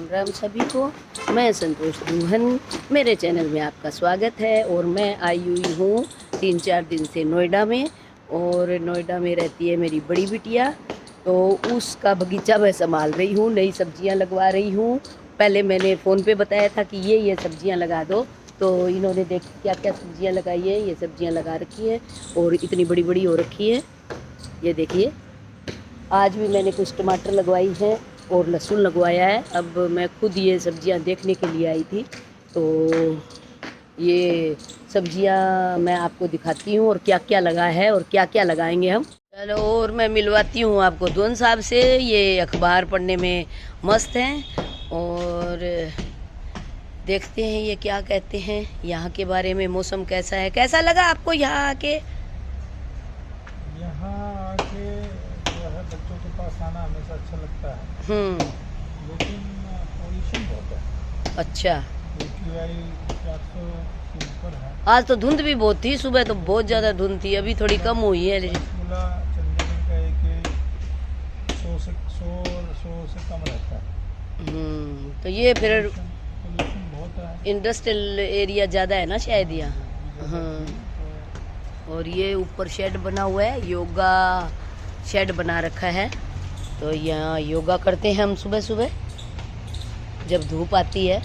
राम सभी को। मैं संतोष दुल्हन, मेरे चैनल में आपका स्वागत है। और मैं आई हुई हूँ 3-4 दिन से नोएडा में। और नोएडा में रहती है मेरी बड़ी बिटिया, तो उसका बगीचा मैं संभाल रही हूँ, नई सब्जियाँ लगवा रही हूँ। पहले मैंने फ़ोन पे बताया था कि ये सब्जियाँ लगा दो, तो इन्होंने देख क्या क्या सब्जियाँ लगाई है। ये सब्जियाँ लगा रखी है और इतनी बड़ी बड़ी हो रखी है। ये देखिए, आज भी मैंने कुछ टमाटर लगवाई हैं और लहसुन लगवाया है। अब मैं खुद ये सब्जियां देखने के लिए आई थी, तो ये सब्जियां मैं आपको दिखाती हूँ और क्या क्या लगा है और क्या क्या लगाएंगे हम। चलो, और मैं मिलवाती हूँ आपको धुन साहब से। ये अखबार पढ़ने में मस्त हैं और देखते हैं ये क्या कहते हैं यहाँ के बारे में। मौसम कैसा है, कैसा लगा आपको यहाँ आके? यहाँ आके जो है बच्चों के पास आना हमेशा अच्छा लगता है, लेकिन पोल्यूशन बहुत है। अच्छा, AQI 400 से ऊपर है। आज तो धुंध भी बहुत थी, सुबह तो बहुत ज़्यादा धुंध थी, अभी थोड़ी कम हुई है। पंचकूला चंडीगढ़ का AQI 100 से कम रहता है। तो ये फिर पोल्यूशन बहुत है। इंडस्ट्रियल एरिया ज़्यादा है ना शायद यहाँ। हाँ, और ये ऊपर शेड बना हुआ है, योगा शेड बना रखा है। तो यहाँ योगा करते हैं हम सुबह सुबह जब धूप आती है।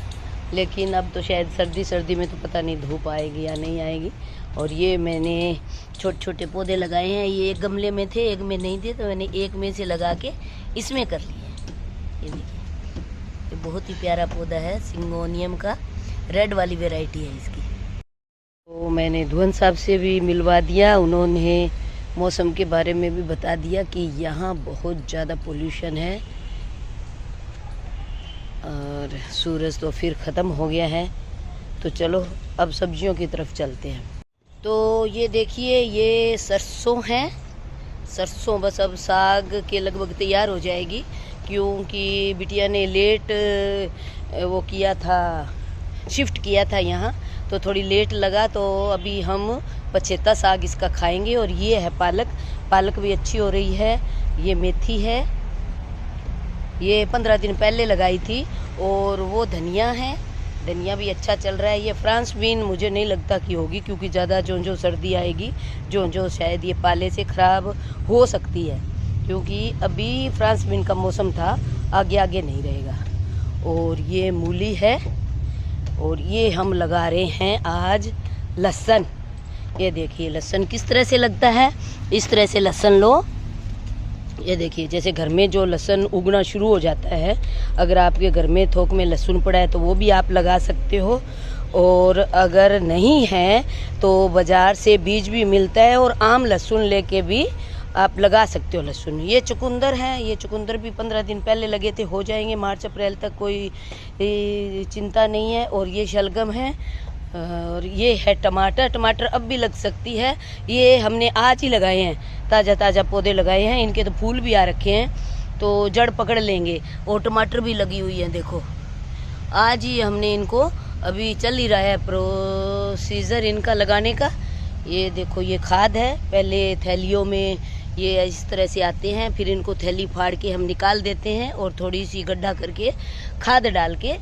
लेकिन अब तो शायद सर्दी में तो पता नहीं धूप आएगी या नहीं आएगी। और ये मैंने छोटे छोटे पौधे लगाए हैं। ये एक गमले में थे, एक में नहीं थे, तो मैंने एक में से लगा के इसमें कर लिए। ये देखिए, ये बहुत ही प्यारा पौधा है, सिंगोनियम का, रेड वाली वैरायटी है इसकी। तो मैंने धुवन साहब से भी मिलवा दिया, उन्होंने मौसम के बारे में भी बता दिया कि यहाँ बहुत ज़्यादा पोल्यूशन है और सूरज तो फिर ख़त्म हो गया है। तो चलो अब सब्जियों की तरफ चलते हैं। तो ये देखिए, ये सरसों है। सरसों बस अब साग के लगभग तैयार हो जाएगी, क्योंकि बिटिया ने लेट वो किया था, शिफ्ट किया था यहाँ, तो थोड़ी लेट लगा। तो अभी हम पछेता साग इसका खाएंगे। और ये है पालक, पालक भी अच्छी हो रही है। ये मेथी है, ये 15 दिन पहले लगाई थी। और वो धनिया है, धनिया भी अच्छा चल रहा है। ये फ्रांस बीन मुझे नहीं लगता कि होगी, क्योंकि ज़्यादा जो सर्दी आएगी, जो शायद ये पाले से ख़राब हो सकती है, क्योंकि अभी फ्रांस बीन का मौसम था, आगे आगे नहीं रहेगा। और ये मूली है। और ये हम लगा रहे हैं आज लहसुन। ये देखिए लहसुन किस तरह से लगता है, इस तरह से लहसुन लो। ये देखिए, जैसे घर में जो लहसुन उगना शुरू हो जाता है, अगर आपके घर में थोक में लहसुन पड़ा है तो वो भी आप लगा सकते हो। और अगर नहीं है तो बाज़ार से बीज भी मिलता है, और आम लहसुन लेके भी आप लगा सकते हो लहसुन। ये चुकंदर है, ये चुकंदर भी 15 दिन पहले लगे थे, हो जाएंगे मार्च अप्रैल तक, कोई चिंता नहीं है। और ये शलगम है। और ये है टमाटर, टमाटर अब भी लग सकती है। ये हमने आज ही लगाए हैं, ताज़ा ताज़ा पौधे लगाए हैं, इनके तो फूल भी आ रखे हैं, तो जड़ पकड़ लेंगे। और टमाटर भी लगी हुई है, देखो आज ही हमने इनको, अभी चल ही रहा है प्रोसीजर इनका लगाने का। ये देखो, ये खाद है। पहले थैलियों में ये इस तरह से आते हैं, फिर इनको थैली फाड़ के हम निकाल देते हैं और थोड़ी सी गड्ढा करके खाद डाल के,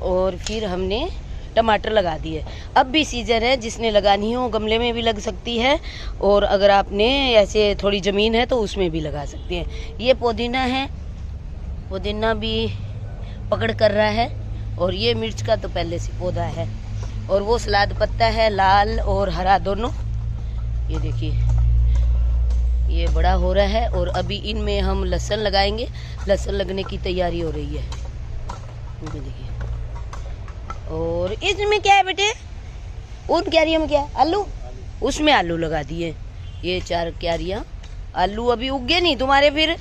और फिर हमने टमाटर लगा दिए। अब भी सीजन है, जिसने लगानी हो गमले में भी लग सकती है, और अगर आपने ऐसे थोड़ी ज़मीन है तो उसमें भी लगा सकते हैं। ये पुदीना है, पुदीना भी पकड़ कर रहा है। और ये मिर्च का तो पहले से पौधा है। और वो सलाद पत्ता है, लाल और हरा दोनों। ये देखिए, ये बड़ा हो रहा है। और अभी इनमें हम लहसुन लगाएंगे, लहसुन लगने की तैयारी हो रही है। ये देखिए, और इसमें क्या है बेटे, उन क्यारियों में क्या है, आलू, उसमें आलू लगा दिए। ये 4 क्यारियाँ आलू अभी उग गए नहीं तुम्हारे, फिर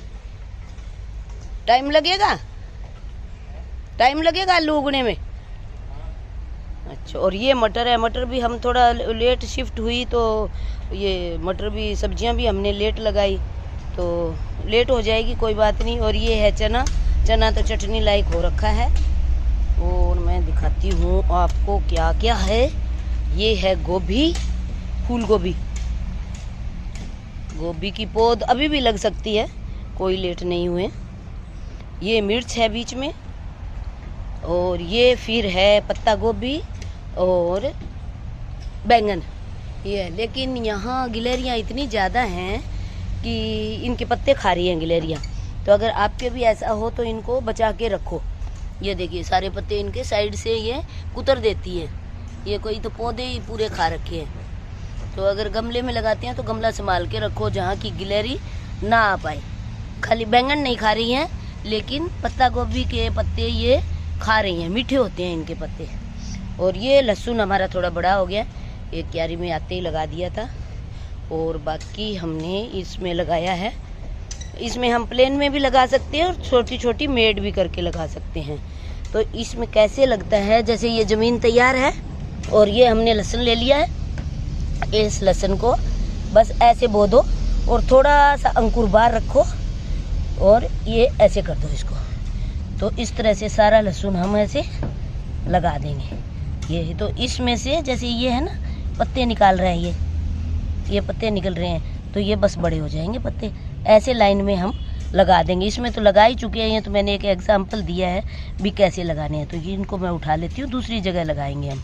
टाइम लगेगा, टाइम लगेगा आलू उगने में। अच्छा, और ये मटर है, मटर भी हम थोड़ा लेट शिफ्ट हुई, तो ये मटर भी, सब्जियां भी हमने लेट लगाई, तो लेट हो जाएगी, कोई बात नहीं। और ये है चना, चना तो चटनी लायक हो रखा है। और मैं दिखाती हूँ आपको क्या क्या है। ये है गोभी, फूल गोभी, गोभी की पौध अभी भी लग सकती है, कोई लेट नहीं हुए। ये मिर्च है बीच में, और ये फिर है पत्ता गोभी और बैंगन ये। लेकिन यहाँ गिलहरियाँ इतनी ज़्यादा हैं कि इनके पत्ते खा रही हैं गिलहरियाँ। तो अगर आपके भी ऐसा हो तो इनको बचा के रखो। ये देखिए सारे पत्ते इनके साइड से ये कुतर देती है। ये कोई तो पौधे ही पूरे खा रखे हैं। तो अगर गमले में लगाते हैं तो गमला संभाल के रखो जहाँ की गिलहरी ना आ पाए। खाली बैंगन नहीं खा रही हैं, लेकिन पत्ता गोभी के पत्ते ये खा रही हैं, मीठे होते हैं इनके पत्ते। और ये लहसुन हमारा थोड़ा बड़ा हो गया, एक क्यारी में आते ही लगा दिया था। और बाकी हमने इसमें लगाया है, इसमें हम प्लेन में भी लगा सकते हैं और छोटी छोटी मेड भी करके लगा सकते हैं। तो इसमें कैसे लगता है, जैसे ये ज़मीन तैयार है और ये हमने लहसुन ले लिया है। इस लहसुन को बस ऐसे बो दो और थोड़ा सा अंकुर बाहर रखो और ये ऐसे कर दो इसको। तो इस तरह से सारा लहसुन हम ऐसे लगा देंगे। ये तो इसमें से जैसे ये है ना पत्ते निकाल रहा है, ये पत्ते निकल रहे हैं, तो ये बस बड़े हो जाएंगे पत्ते। ऐसे लाइन में हम लगा देंगे। इसमें तो लगा ही चुके हैं, तो मैंने एक एग्जाम्पल दिया है भी कैसे लगाने हैं। तो ये इनको मैं उठा लेती हूँ, दूसरी जगह लगाएंगे हम।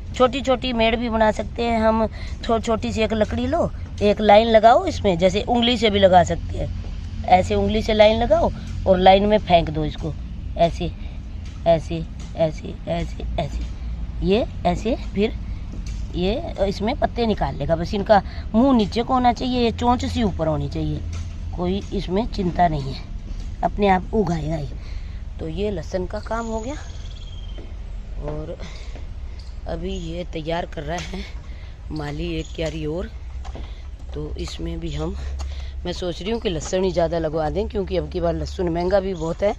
छोटी छोटी मेड़ भी बना सकते हैं हम। छोटी सी एक लकड़ी लो, एक लाइन लगाओ इसमें, जैसे उंगली से भी लगा सकते हैं। ऐसे उंगली से लाइन लगाओ और लाइन में फेंक दो इसको, ऐसे ऐसे ऐसे ऐसे ऐसे, ये ऐसे। फिर ये इसमें पत्ते निकाल लेगा। बस इनका मुंह नीचे को होना चाहिए, ये चोंच सी ऊपर होनी चाहिए। कोई इसमें चिंता नहीं है, अपने आप उगाएगा ही। तो ये लहसुन का काम हो गया। और अभी ये तैयार कर रहा है माली एक क्यारी और। तो इसमें भी मैं सोच रही हूँ कि लहसुन ही ज़्यादा लगवा दें, क्योंकि अब की बार लहसुन महंगा भी बहुत है।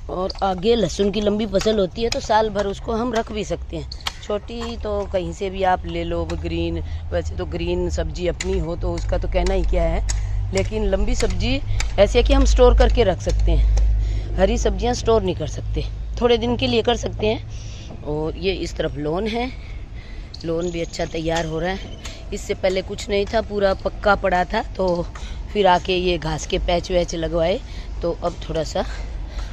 और आगे लहसुन की लंबी फसल होती है तो साल भर उसको हम रख भी सकते हैं। छोटी तो कहीं से भी आप ले लो, ग्रीन, वैसे तो ग्रीन सब्जी अपनी हो तो उसका तो कहना ही क्या है। लेकिन लंबी सब्जी ऐसे है कि हम स्टोर करके रख सकते हैं। हरी सब्जियां स्टोर नहीं कर सकते, थोड़े दिन के लिए कर सकते हैं। और ये इस तरफ लॉन है, लॉन भी अच्छा तैयार हो रहा है। इससे पहले कुछ नहीं था, पूरा पक्का पड़ा था। तो फिर आके ये घास के पैच वैच लगवाए तो अब थोड़ा सा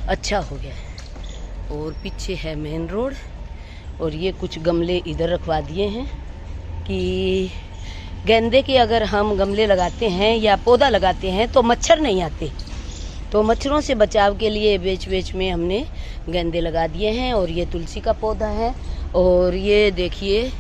अच्छा हो गया है। और पीछे है मेन रोड। और ये कुछ गमले इधर रखवा दिए हैं कि गेंदे के अगर हम गमले लगाते हैं या पौधा लगाते हैं तो मच्छर नहीं आते। तो मच्छरों से बचाव के लिए बीच बीच में हमने गेंदे लगा दिए हैं। और ये तुलसी का पौधा है। और ये देखिए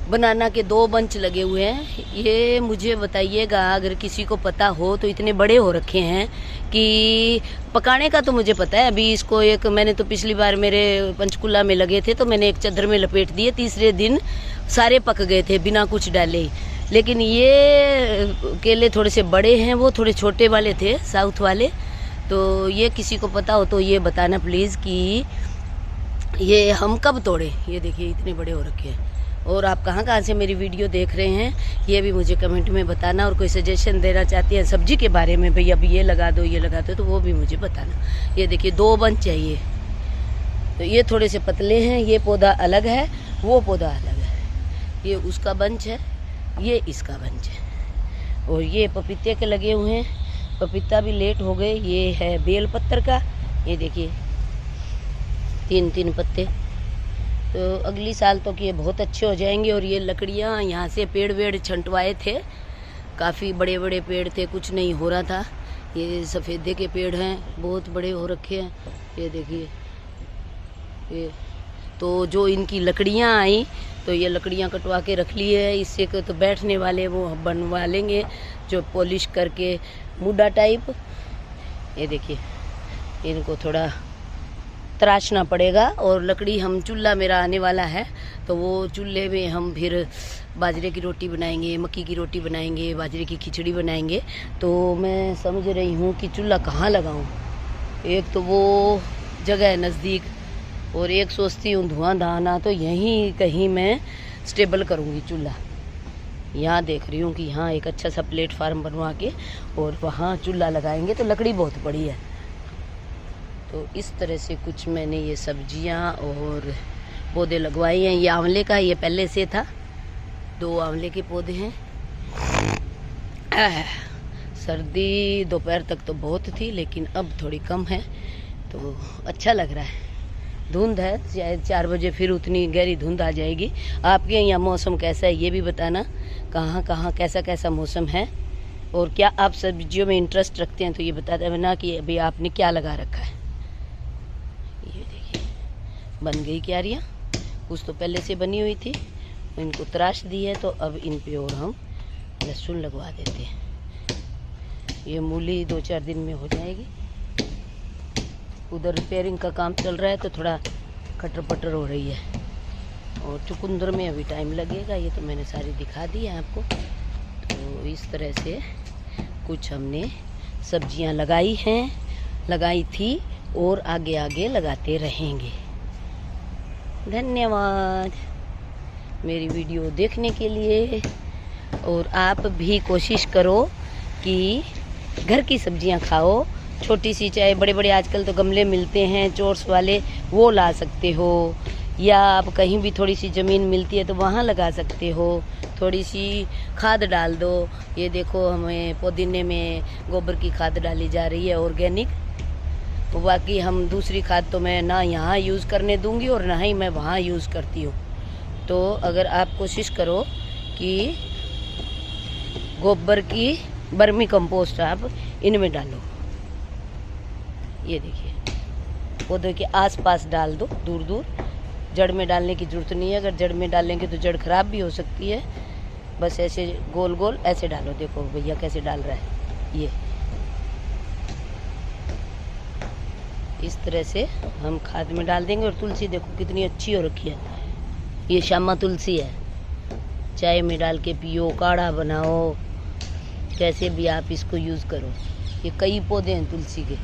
बनाना के 2 बंच लगे हुए हैं। ये मुझे बताइएगा अगर किसी को पता हो, तो इतने बड़े हो रखे हैं कि पकाने का तो मुझे पता है। अभी इसको मैंने तो पिछली बार मेरे पंचकुला में लगे थे तो मैंने एक चादर में लपेट दिए, तीसरे दिन सारे पक गए थे बिना कुछ डाले। लेकिन ये केले थोड़े से बड़े हैं, वो थोड़े छोटे वाले थे, साउथ वाले। तो ये किसी को पता हो तो ये बताना प्लीज़ कि ये हम कब तोड़े। ये देखिए इतने बड़े हो रखे हैं। और आप कहाँ से मेरी वीडियो देख रहे हैं ये भी मुझे कमेंट में बताना। और कोई सजेशन देना चाहते हैं सब्जी के बारे में, भाई अब ये लगा दो ये लगा दो, तो वो भी मुझे बताना। ये देखिए 2 बंच चाहिए। तो ये थोड़े से पतले हैं, ये पौधा अलग है, वो पौधा अलग है। ये उसका बंच है, ये इसका बंच है। और ये पपीते के लगे हुए हैं, पपीता भी लेट हो गए। ये है बेल पत्तर का, ये देखिए 3-3 पत्ते। तो अगली साल तो ये बहुत अच्छे हो जाएंगे। और ये लकड़ियाँ यहाँ से पेड़ वेड़ छंटवाए थे, काफ़ी बड़े बड़े पेड़ थे, कुछ नहीं हो रहा था। ये सफ़ेदे के पेड़ हैं, बहुत बड़े हो रखे हैं। ये देखिए ये तो जो इनकी लकड़ियाँ आई तो ये लकड़ियाँ कटवा के रख ली है। इससे तो बैठने वाले वो बनवा लेंगे जो पॉलिश करके मुड्डा टाइप। ये देखिए इनको थोड़ा तराशना पड़ेगा। और लकड़ी हम चूल्हा मेरा आने वाला है तो वो चूल्हे में हम फिर बाजरे की रोटी बनाएंगे, मक्की की रोटी बनाएंगे, बाजरे की खिचड़ी बनाएंगे। तो मैं समझ रही हूँ कि चूल्हा कहाँ लगाऊँ। एक तो वो जगह है नज़दीक, और एक सोचती हूँ धुआं धाना तो यहीं कहीं मैं स्टेबल करूँगी चूल्हा। यहाँ देख रही हूँ कि यहाँ एक अच्छा सा प्लेटफार्म बनवा के और वहाँ चूल्हा लगाएंगे। तो लकड़ी बहुत बड़ी है। तो इस तरह से कुछ मैंने ये सब्जियां और पौधे लगवाए हैं। ये आंवले का ये पहले से था, 2 आंवले के पौधे हैं। सर्दी दोपहर तक तो बहुत थी, लेकिन अब थोड़ी कम है। तो अच्छा लग रहा है। धुंध है, शायद 4 बजे फिर उतनी गहरी धुंध आ जाएगी। आपके यहाँ मौसम कैसा है ये भी बताना, कहाँ कहाँ कैसा कैसा मौसम है, और क्या आप सब्जियों में इंटरेस्ट रखते हैं तो ये बता देना कि अभी आपने क्या लगा रखा है। ये देखिए बन गई क्यारियाँ, कुछ तो पहले से बनी हुई थी, इनको तराश दी है, तो अब इन पे और हम लहसुन लगवा देते हैं। ये मूली 2-4 दिन में हो जाएगी। उधर रिपेयरिंग का काम चल रहा है तो थोड़ा खटर पटर हो रही है, और चुकंदर में अभी टाइम लगेगा। ये तो मैंने सारी दिखा दी है आपको। तो इस तरह से कुछ हमने सब्जियां लगाई थी और आगे आगे लगाते रहेंगे। धन्यवाद मेरी वीडियो देखने के लिए, और आप भी कोशिश करो कि घर की सब्जियां खाओ। छोटी सी, चाहे बड़े बड़े आजकल तो गमले मिलते हैं चोर्स वाले, वो ला सकते हो, या आप कहीं भी थोड़ी सी ज़मीन मिलती है तो वहाँ लगा सकते हो। थोड़ी सी खाद डाल दो। ये देखो हमें पुदीने में गोबर की खाद डाली जा रही है, ऑर्गेनिक। तो बाकी हम दूसरी खाद तो मैं ना यहाँ यूज़ करने दूंगी और ना ही मैं वहाँ यूज़ करती हूँ। तो अगर आप कोशिश करो कि गोबर की वर्मी कंपोस्ट आप इनमें डालो। ये देखिए पौधे के आसपास डाल दो, दूर दूर। जड़ में डालने की जरूरत नहीं है, अगर जड़ में डालेंगे तो जड़ खराब भी हो सकती है। बस ऐसे गोल गोल ऐसे डालो। देखो भैया कैसे डाल रहा है। ये इस तरह से हम खाद में डाल देंगे। और तुलसी देखो कितनी अच्छी हो रखी है। ये श्यामा तुलसी है, चाय में डाल के पियो, काढ़ा बनाओ, कैसे भी आप इसको यूज़ करो। ये कई पौधे हैं तुलसी के।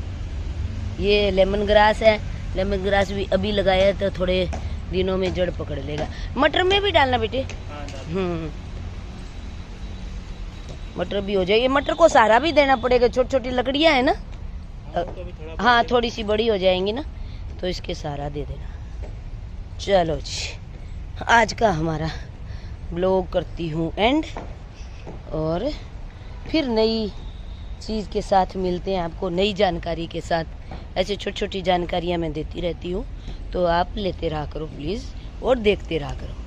ये लेमन ग्रास है, लेमन ग्रास भी अभी लगाया है तो थोड़े दिनों में जड़ पकड़ लेगा। मटर में भी डालना बेटे। मटर भी हो जाएगी। मटर को सहारा भी देना पड़ेगा, छोटी छोटी लकड़ियां है ना। हाँ थोड़ी सी बड़ी हो जाएंगी ना तो इसके सहारा दे देना। चलो जी, आज का हमारा ब्लॉग करती हूँ एंड, और फिर नई चीज़ के साथ मिलते हैं आपको, नई जानकारी के साथ। ऐसे छोटी छोटी जानकारियाँ मैं देती रहती हूँ, तो आप लेते रहा करो प्लीज़, और देखते रहा करो।